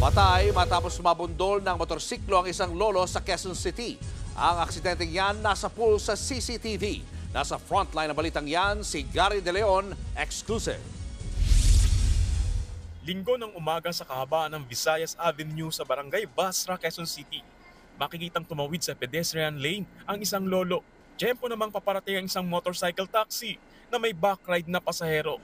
Patay matapos mabundol ng motorsiklo ang isang lolo sa Quezon City. Ang aksidenteng yan nasa pool sa CCTV. Nasa frontline ng balitang yan si Gary De Leon, exclusive. Linggo ng umaga sa kahabaan ng Visayas Avenue sa Barangay Basra, Quezon City. Makikitang tumawid sa pedestrian lane ang isang lolo. Tiyempo namang paparating ang isang motorcycle taxi na may backride na pasahero.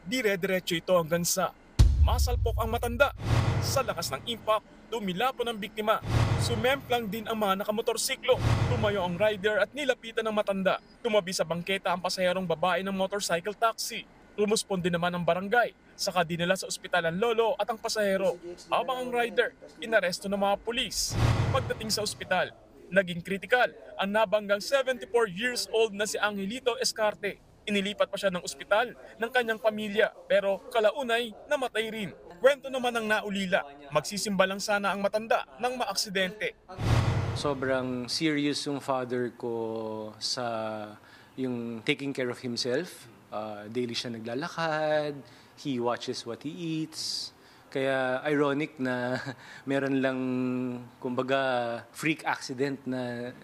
Dire-diretso ito hanggang sa masalpok ang matanda. Sa lakas ng impact, tumilapon ang biktima. Sumemplang din ang mga nakamotorsiklo. Tumayo ang rider at nilapitan ng matanda. Tumabi sa bangketa ang pasaherong babae ng motorcycle taxi. Rumusponde naman ang barangay. Saka dinala sa ospital ang lolo at ang pasahero. Habang ang rider, inaresto ng mga pulis. Pagdating sa ospital, naging kritikal ang nabanggang 74 years old na si Angelito Escarte. Inilipat pa siya ng ospital ng kanyang pamilya pero kalaunay namatay rin. Kwento naman ng naulila, magsisimba lang sana ang matanda nang maaksidente. Sobrang serious yung father ko sa yung taking care of himself. Daily siya naglalakad, he watches what he eats. Kaya ironic na meron lang, kumbaga, freak accident na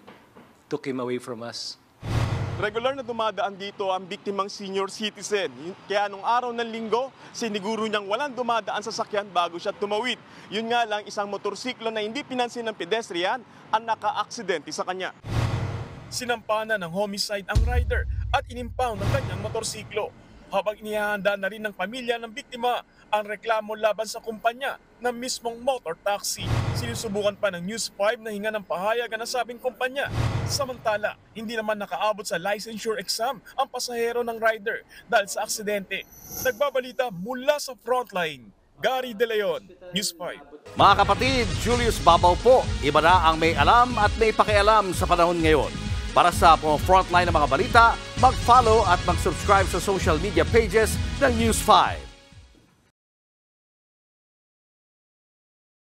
took him away from us. Regular na dumadaan dito ang biktimang senior citizen. Kaya nung araw ng linggo, siniguro niyang walang dumadaan sa sakyan bago siya tumawid. Yun nga lang, isang motorsiklo na hindi pinansin ng pedestrian ang naka-aksidente sa kanya. Sinampanan ng homicide ang rider at inimpound ng kanyang motorsiklo. Habang inihahanda na rin ng pamilya ng biktima ang reklamo laban sa kumpanya ng mismong motor taxi. Sinusubukan pa ng News 5 na hinga ng pahayag ang nasabing kumpanya. Samantala, hindi naman nakaabot sa licensure exam ang pasahero ng rider dahil sa aksidente. Nagbabalita mula sa frontline, Gary De Leon, News 5. Mga kapatid, Julius Babaw po. Iba na ang may alam at may pakialam sa panahon ngayon. Para sa frontline ng mga balita, mag-follow at mag-subscribe sa social media pages ng News 5.